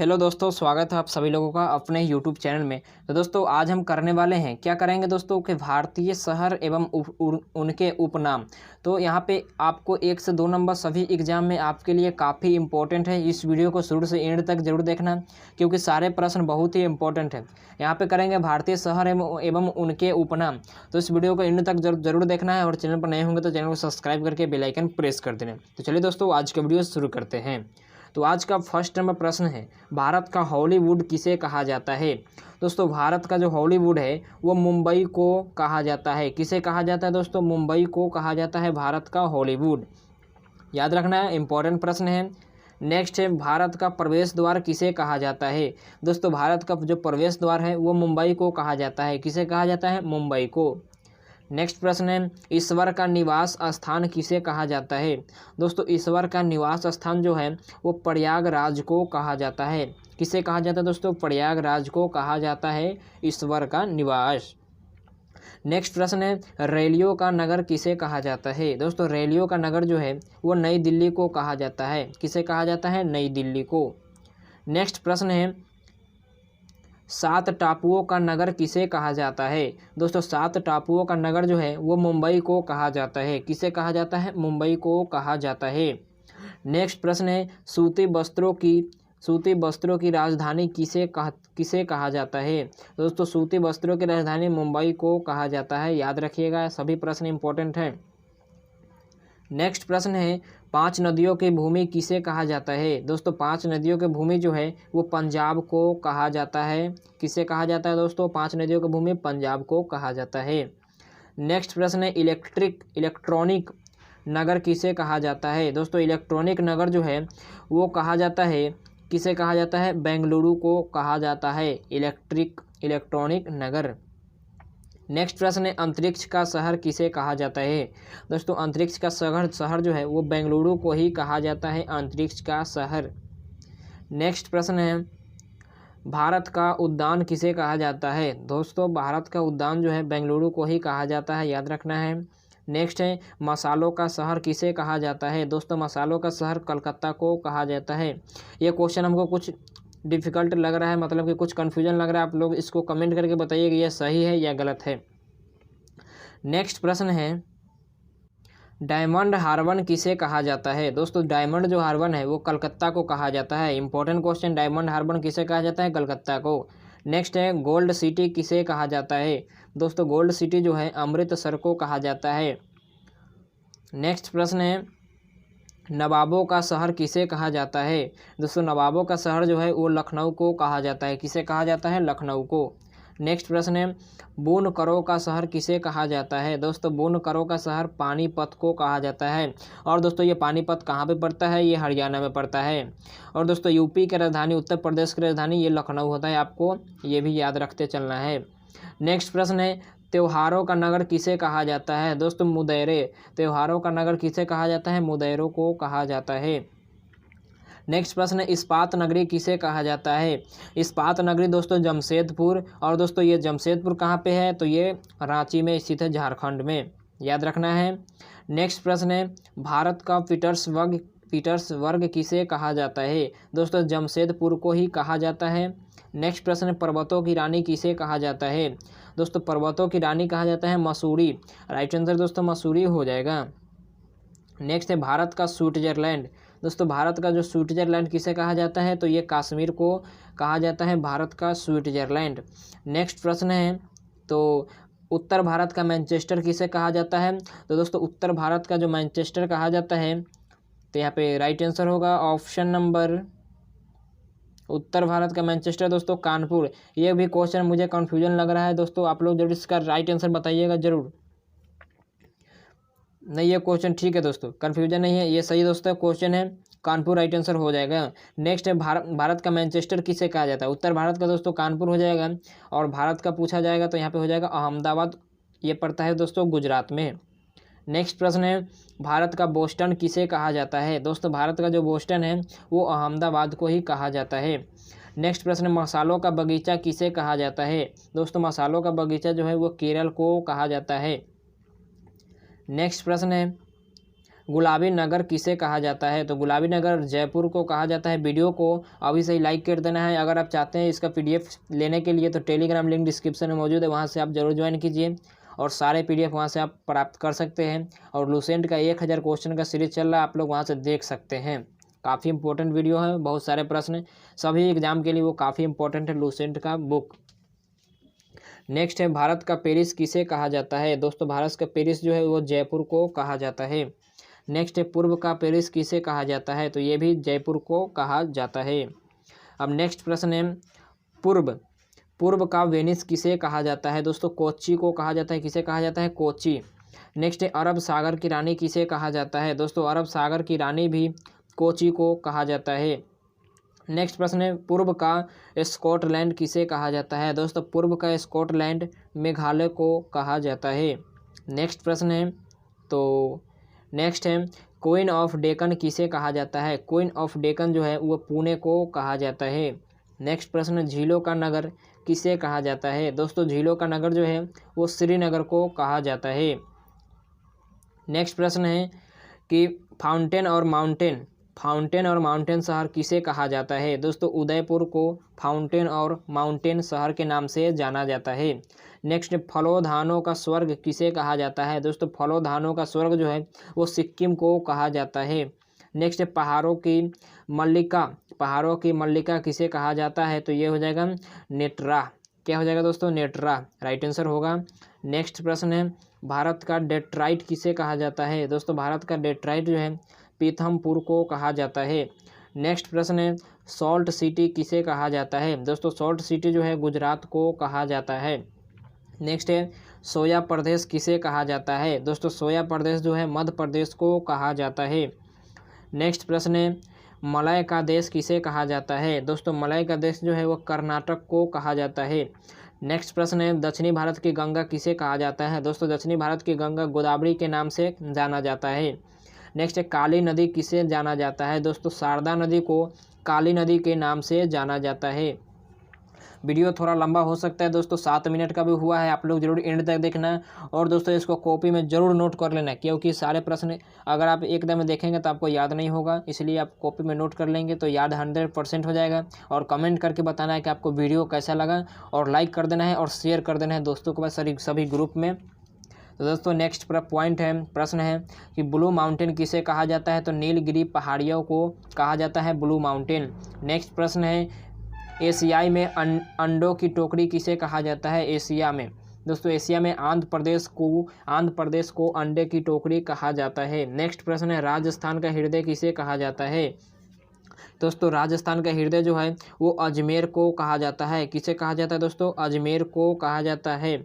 Hello दोस्तों, स्वागत है आप सभी लोगों का अपने यूट्यूब चैनल में। तो दोस्तों आज हम करने वाले हैं, क्या करेंगे दोस्तों कि भारतीय शहर एवं उनके उपनाम। तो यहाँ पे आपको 1 से 2 नंबर सभी एग्जाम में आपके लिए काफ़ी इंपॉर्टेंट है। इस वीडियो को शुरू से एंड तक जरूर देखना, क्योंकि सारे प्रश्न बहुत ही इंपॉर्टेंट है। यहाँ पे करेंगे भारतीय शहर एवं उनके उपनाम। तो इस वीडियो को एंड तक जरूर देखना है, और चैनल पर नए होंगे तो चैनल को सब्सक्राइब करके बेल आइकन प्रेस कर देना। तो चलिए दोस्तों आज का वीडियो शुरू करते हैं। तो आज का फर्स्ट नंबर प्रश्न है, भारत का हॉलीवुड किसे कहा जाता है। दोस्तों भारत का जो हॉलीवुड है वो मुंबई को कहा जाता है। किसे कहा जाता है दोस्तों? मुंबई को कहा जाता है भारत का हॉलीवुड। याद रखना है, इंपॉर्टेंट प्रश्न है। नेक्स्ट है, भारत का प्रवेश द्वार किसे कहा जाता है। दोस्तों भारत का जो प्रवेश द्वार है वो मुंबई को कहा जाता है। किसे कहा जाता है? मुंबई को। नेक्स्ट प्रश्न है, ईश्वर का निवास स्थान किसे कहा जाता है। दोस्तों ईश्वर का निवास स्थान जो है वो प्रयागराज को कहा जाता है। किसे कहा जाता है दोस्तों? प्रयागराज को कहा जाता है ईश्वर का निवास। नेक्स्ट प्रश्न है, रैलियों का नगर किसे कहा जाता है। दोस्तों रैलियों का नगर जो है वो नई दिल्ली को कहा जाता है। किसे कहा जाता है? नई दिल्ली को। नेक्स्ट प्रश्न है, 7 टापुओं का नगर किसे कहा जाता है। दोस्तों 7 टापुओं का नगर जो है वो मुंबई को कहा जाता है। किसे कहा जाता है? मुंबई को कहा जाता है। नेक्स्ट प्रश्न है, सूती वस्त्रों की राजधानी किसे कहा जाता है। दोस्तों सूती वस्त्रों की राजधानी मुंबई को कहा जाता है। याद रखिएगा, सभी प्रश्न इंपॉर्टेंट हैं। नेक्स्ट प्रश्न है, 5 नदियों की भूमि किसे कहा जाता है। दोस्तों 5 नदियों की भूमि जो है वो पंजाब को कहा जाता है। किसे कहा जाता है दोस्तों? 5 नदियों की भूमि पंजाब को कहा जाता है। नेक्स्ट प्रश्न है, इलेक्ट्रॉनिक नगर किसे कहा जाता है। दोस्तों इलेक्ट्रॉनिक नगर जो है वो कहा जाता है, किसे कहा जाता है? बेंगलुरु को कहा जाता है इलेक्ट्रॉनिक नगर। नेक्स्ट प्रश्न है, अंतरिक्ष का शहर किसे कहा जाता है। दोस्तों अंतरिक्ष का शहर जो है वो बेंगलुरु को ही कहा जाता है, अंतरिक्ष का शहर। नेक्स्ट प्रश्न है, भारत का उद्यान किसे कहा जाता है। दोस्तों भारत का उद्यान जो है बेंगलुरु को ही कहा जाता है। याद रखना है। नेक्स्ट है, मसालों का शहर किसे कहा जाता है। दोस्तों मसालों का शहर कलकत्ता को कहा जाता है। ये क्वेश्चन हमको कुछ डिफ़िकल्ट लग रहा है, मतलब कि कुछ कन्फ्यूजन लग रहा है। आप लोग इसको कमेंट करके बताइए कि यह सही है या गलत है। नेक्स्ट प्रश्न है, डायमंड हार्बर किसे कहा जाता है। दोस्तों डायमंड जो हार्बर है वो कलकत्ता को कहा जाता है। इंपॉर्टेंट क्वेश्चन, डायमंड हार्बर किसे कहा जाता है? कलकत्ता को। नेक्स्ट है, गोल्ड सिटी किसे कहा जाता है। दोस्तों गोल्ड सिटी जो है अमृतसर को कहा जाता है। नेक्स्ट प्रश्न है, नवाबों का शहर किसे कहा जाता है। दोस्तों नवाबों का शहर जो है वो लखनऊ को कहा जाता है। किसे कहा जाता है? लखनऊ को। नेक्स्ट प्रश्न है, बुनकरों का शहर किसे कहा जाता है। दोस्तों बुनकरों का शहर पानीपत को कहा जाता है। और दोस्तों ये पानीपत कहाँ पे पड़ता है? ये हरियाणा में पड़ता है। और दोस्तों यूपी की राजधानी, उत्तर प्रदेश की राजधानी ये लखनऊ होता है। आपको ये भी याद रखते चलना है। नेक्स्ट प्रश्न है, त्योहारों का नगर किसे कहा जाता है। दोस्तों मुदैरे। त्योहारों का नगर किसे कहा जाता है? मुदैरों को कहा जाता है। नेक्स्ट प्रश्न है, इस्पात नगरी किसे कहा जाता है। इस्पात नगरी दोस्तों जमशेदपुर। और दोस्तों ये जमशेदपुर कहाँ पे है? तो ये रांची में स्थित है, झारखंड में। याद रखना है। नेक्स्ट प्रश्न है, भारत का पीटर्सबर्ग किसे कहा जाता है। दोस्तों जमशेदपुर को ही कहा जाता है। नेक्स्ट प्रश्न है, पर्वतों की रानी किसे कहा जाता है। दोस्तों पर्वतों की रानी कहा जाता है मसूरी। राइट आंसर दोस्तों मसूरी हो जाएगा। नेक्स्ट है, भारत का स्विट्जरलैंड। दोस्तों भारत का जो स्विट्जरलैंड किसे कहा जाता है? तो ये कश्मीर को कहा जाता है, भारत का स्विट्जरलैंड। नेक्स्ट प्रश्न है, तो उत्तर भारत का मैनचेस्टर किसे कहा जाता है। तो दोस्तों उत्तर भारत का जो मैनचेस्टर कहा जाता है, तो यहाँ पे राइट आंसर होगा ऑप्शन नंबर, उत्तर भारत का मैनचेस्टर दोस्तों कानपुर। ये भी क्वेश्चन मुझे कन्फ्यूजन लग रहा है दोस्तों, आप लोग जरूर इसका राइट आंसर बताइएगा जरूर। नहीं ये क्वेश्चन ठीक है दोस्तों, कन्फ्यूजन नहीं है, ये सही दोस्तों क्वेश्चन है, कानपुर राइट आंसर हो जाएगा। नेक्स्ट है, भारत का मैनचेस्टर किसे कहा जाता है। उत्तर भारत का दोस्तों कानपुर हो जाएगा। और भारत का पूछा जाएगा तो यहाँ पे हो जाएगा अहमदाबाद। ये पड़ता है दोस्तों गुजरात में। नेक्स्ट प्रश्न है, भारत का बोस्टन किसे कहा जाता है। दोस्तों भारत का जो बोस्टन है वो अहमदाबाद को ही कहा जाता है। नेक्स्ट प्रश्न, मसालों का बगीचा किसे कहा जाता है। दोस्तों मसालों का बगीचा जो है वो केरल को कहा जाता है। नेक्स्ट प्रश्न है, गुलाबी नगर किसे कहा जाता है? तो गुलाबी नगर जयपुर को कहा जाता है। वीडियो को अभी से ही लाइक कर देना है। अगर आप चाहते हैं इसका PDF लेने के लिए तो टेलीग्राम लिंक डिस्क्रिप्शन में मौजूद है, वहाँ से आप जरूर ज्वाइन कीजिए और सारे PDF वहाँ से आप प्राप्त कर सकते हैं। और लूसेंट का 1000 क्वेश्चन का सीरीज चल रहा है, आप लोग वहाँ से देख सकते हैं। काफ़ी इंपॉर्टेंट वीडियो है, बहुत सारे प्रश्न सभी एग्जाम के लिए वो काफ़ी इंपॉर्टेंट है लूसेंट का बुक। नेक्स्ट है भारत का पेरिस किसे कहा जाता है? दोस्तों भारत का पेरिस जो है वो जयपुर को कहा जाता है। नेक्स्ट है पूर्व का पेरिस किसे कहा जाता है? तो ये भी जयपुर को कहा जाता है। अब नेक्स्ट प्रश्न है पूर्व का वेनिस किसे कहा जाता है? दोस्तों कोच्चि को कहा जाता है। किसे कहा जाता है? कोच्चि। नेक्स्ट है अरब सागर की रानी किसे कहा जाता है? दोस्तों अरब सागर की रानी भी कोच्चि को कहा जाता है। नेक्स्ट प्रश्न है पूर्व का स्कॉटलैंड किसे कहा जाता है? दोस्तों पूर्व का स्कॉटलैंड मेघालय को कहा जाता है। नेक्स्ट प्रश्न है नेक्स्ट है क्वीन ऑफ डेक्कन किसे कहा जाता है? क्वीन ऑफ डेक्कन जो है वो पुणे को कहा जाता है। नेक्स्ट प्रश्न झीलों का नगर किसे कहा जाता है? दोस्तों झीलों का नगर जो है वो श्रीनगर को कहा जाता है। नेक्स्ट प्रश्न है कि फाउंटेन और माउंटेन शहर किसे कहा जाता है? दोस्तों उदयपुर को फाउंटेन और माउंटेन शहर के नाम से जाना जाता है। नेक्स्ट फलोधानों का स्वर्ग किसे कहा जाता है? दोस्तों फलोधानों का स्वर्ग जो है वो सिक्किम को कहा जाता है। नेक्स्ट पहाड़ों की मल्लिका किसे कहा जाता है? तो ये हो जाएगा नेत्रा। क्या हो जाएगा दोस्तों? नेत्रा राइट आंसर होगा। नेक्स्ट प्रश्न है भारत का डेट्राइट किसे कहा जाता है? दोस्तों भारत का डेट्राइट जो है पीथमपुर को कहा जाता है। नेक्स्ट प्रश्न है सॉल्ट सिटी किसे कहा जाता है? दोस्तों सॉल्ट सिटी जो है गुजरात को कहा जाता है। नेक्स्ट है सोया प्रदेश किसे कहा जाता है? दोस्तों सोया प्रदेश जो है मध्य प्रदेश को कहा जाता है। नेक्स्ट प्रश्न है मलय का देश किसे कहा जाता है? दोस्तों मलय का देश जो है वो कर्नाटक को कहा जाता है। नेक्स्ट प्रश्न है दक्षिणी भारत की गंगा किसे कहा जाता है? दोस्तों दक्षिणी भारत की गंगा गोदावरी के नाम से जाना जाता है। नेक्स्ट है काली नदी किसे जाना जाता है? दोस्तों शारदा नदी को काली नदी के नाम से जाना जाता है। वीडियो थोड़ा लंबा हो सकता है दोस्तों, 7 मिनट का भी हुआ है, आप लोग जरूर एंड तक देखना। और दोस्तों इसको कॉपी में जरूर नोट कर लेना, क्योंकि सारे प्रश्न अगर आप एकदम देखेंगे तो आपको याद नहीं होगा, इसलिए आप कॉपी में नोट कर लेंगे तो याद 100% हो जाएगा। और कमेंट करके बताना है कि आपको वीडियो कैसा लगा, और लाइक कर देना है और शेयर कर देना है दोस्तों के पास सभी ग्रुप में। तो दोस्तों नेक्स्ट प्रश्न है कि ब्लू माउंटेन किसे कहा जाता है? तो नीलगिरी पहाड़ियों को कहा जाता है ब्लू माउंटेन। नेक्स्ट प्रश्न है एशियाई में अंडों की टोकरी किसे कहा जाता है? एशिया में दोस्तों एशिया में आंध्र प्रदेश को अंडे की टोकरी कहा जाता है। नेक्स्ट प्रश्न है राजस्थान का हृदय किसे कहा जाता है? दोस्तों राजस्थान का हृदय जो है वो अजमेर को कहा जाता है। किसे कहा जाता है दोस्तों? अजमेर को कहा जाता है।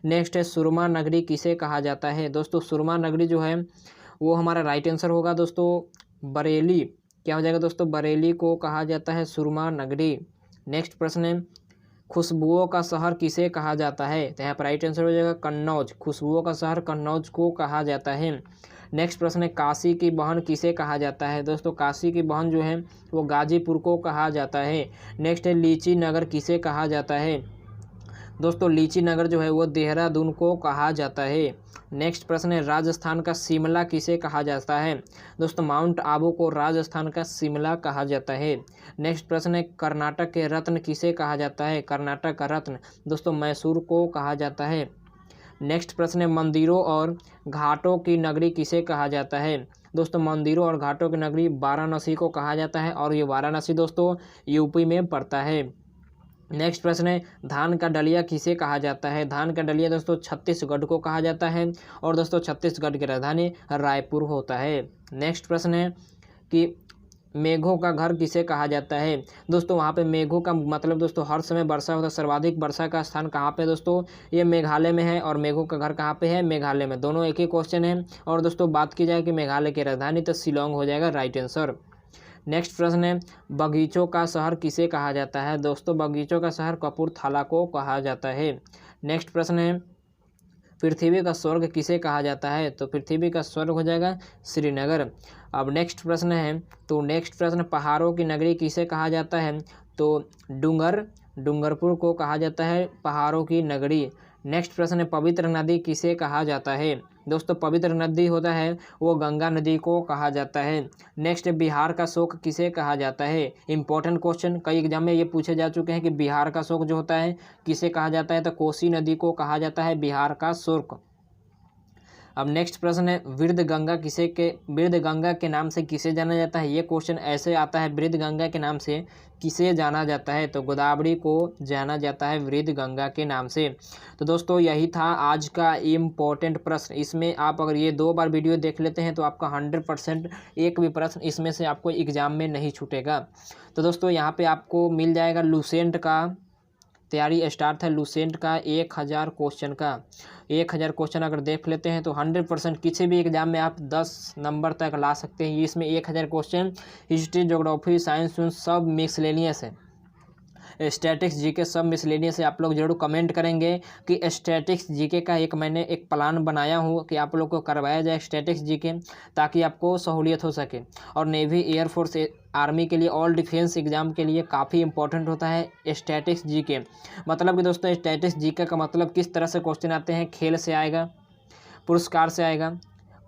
नेक्स्ट है सुरमा नगरी किसे कहा जाता है? दोस्तों सुरमा नगरी जो है वो हमारा राइट आंसर होगा दोस्तों बरेली। क्या हो जाएगा दोस्तों? बरेली को कहा जाता है सुरमा नगरी। नेक्स्ट प्रश्न है खुशबुओं का शहर किसे कहा जाता है? तो यहाँ पर राइट आंसर हो जाएगा कन्नौज। खुशबुओं का शहर कन्नौज को कहा जाता है। नेक्स्ट प्रश्न है काशी की बहन किसे कहा जाता है? दोस्तों काशी की बहन जो है वो गाजीपुर को कहा जाता है। नेक्स्ट है लीची नगर किसे कहा जाता है? दोस्तों लीची नगर जो है वो देहरादून को कहा जाता है। नेक्स्ट प्रश्न है राजस्थान का शिमला किसे कहा जाता है? दोस्तों माउंट आबू को राजस्थान का शिमला कहा जाता है। नेक्स्ट प्रश्न है कर्नाटक के रत्न किसे कहा जाता है? कर्नाटक का रत्न दोस्तों मैसूर को कहा जाता है। नेक्स्ट प्रश्न है मंदिरों और घाटों की नगरी किसे कहा जाता है? दोस्तों मंदिरों और घाटों की नगरी वाराणसी को कहा जाता है, और ये वाराणसी दोस्तों यूपी में पड़ता है। नेक्स्ट प्रश्न है धान का डलिया किसे कहा जाता है? धान का डलिया दोस्तों छत्तीसगढ़ को कहा जाता है, और दोस्तों छत्तीसगढ़ की राजधानी रायपुर होता है। नेक्स्ट प्रश्न है कि मेघों का घर किसे कहा जाता है? दोस्तों वहाँ पे मेघों का मतलब दोस्तों हर समय वर्षा होता है। सर्वाधिक वर्षा का स्थान कहाँ पे दोस्तों? ये मेघालय में है। और मेघों का घर कहाँ पे है? मेघालय में। दोनों एक ही क्वेश्चन है। और दोस्तों बात की जाए कि मेघालय की राजधानी तो शिलोंग हो जाएगा राइट आंसर। नेक्स्ट प्रश्न है बगीचों का शहर किसे कहा जाता है? दोस्तों बगीचों का शहर कपूरथला को कहा जाता है। नेक्स्ट प्रश्न है पृथ्वी का स्वर्ग किसे कहा जाता है? तो पृथ्वी का स्वर्ग हो जाएगा श्रीनगर। अब नेक्स्ट प्रश्न है नेक्स्ट प्रश्न पहाड़ों की नगरी किसे कहा जाता है? तो डूंगरपुर को कहा जाता है पहाड़ों की नगरी। नेक्स्ट प्रश्न है पवित्र नदी किसे कहा जाता है? दोस्तों पवित्र नदी होता है वो गंगा नदी को कहा जाता है। नेक्स्ट, बिहार का शोक किसे कहा जाता है? इंपॉर्टेंट क्वेश्चन, कई एग्जाम में ये पूछे जा चुके हैं कि बिहार का शोक जो होता है किसे कहा जाता है, तो कोसी नदी को कहा जाता है बिहार का शोक। अब नेक्स्ट प्रश्न है, वृद्ध गंगा के नाम से किसे जाना जाता है? ये क्वेश्चन ऐसे आता है, वृद्ध गंगा के नाम से किसे जाना जाता है? तो गोदावरी को जाना जाता है वृद्ध गंगा के नाम से। तो दोस्तों यही था आज का इम्पोर्टेंट प्रश्न। इसमें आप अगर ये 2 बार वीडियो देख लेते हैं तो आपका 100% एक भी प्रश्न इसमें से आपको एग्जाम में नहीं छूटेगा। तो दोस्तों यहाँ पे आपको मिल जाएगा लूसेंट का तैयारी स्टार्ट है, लूसेंट का 1000 क्वेश्चन का 1000 क्वेश्चन अगर देख लेते हैं तो 100% किसी भी एग्जाम में आप 10 नंबर तक ला सकते हैं। इसमें 1000 क्वेश्चन हिस्ट्री, ज्योग्राफी, साइंस सब मिसलेनियस है, स्टैटिक्स जीके सब मिसलेनियस है। आप लोग जरूर कमेंट करेंगे कि स्टैटिक्स जीके का मैंने एक प्लान बनाया हूँ कि आप लोग को करवाया जाए स्टैटिक्स जीके, ताकि आपको सहूलियत हो सके। और नेवी, एयरफोर्स, आर्मी के लिए, ऑल डिफेंस एग्जाम के लिए काफ़ी इंपॉर्टेंट होता है स्टैटिक्स जीके। मतलब कि दोस्तों स्टैटिक्स जीके का मतलब किस तरह से क्वेश्चन आते हैं, खेल से आएगा, पुरस्कार से आएगा,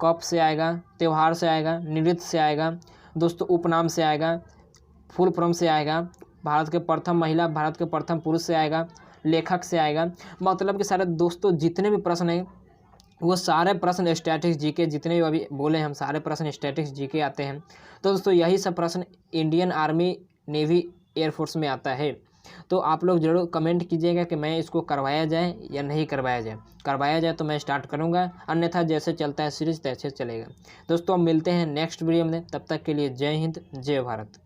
कप से आएगा, त्यौहार से आएगा, नृत्य से आएगा, दोस्तों उपनाम से आएगा, फुल फॉर्म से आएगा, भारत के प्रथम महिला, भारत के प्रथम पुरुष से आएगा, लेखक से आएगा। मतलब कि सारे दोस्तों जितने भी प्रश्न हैं वो सारे प्रश्न स्टैटिक्स जीके, जितने भी अभी बोले हम सारे प्रश्न स्टैटिक्स जीके आते हैं। तो दोस्तों यही सब प्रश्न इंडियन आर्मी, नेवी, एयरफोर्स में आता है। तो आप लोग जरूर कमेंट कीजिएगा कि मैं इसको करवाया जाए या नहीं करवाया जाए। करवाया जाए तो मैं स्टार्ट करूंगा, अन्यथा जैसे चलता है सीरीज तैसे चलेगा। दोस्तों अब मिलते हैं नेक्स्ट वीडियो में, तब तक के लिए जय हिंद, जय भारत।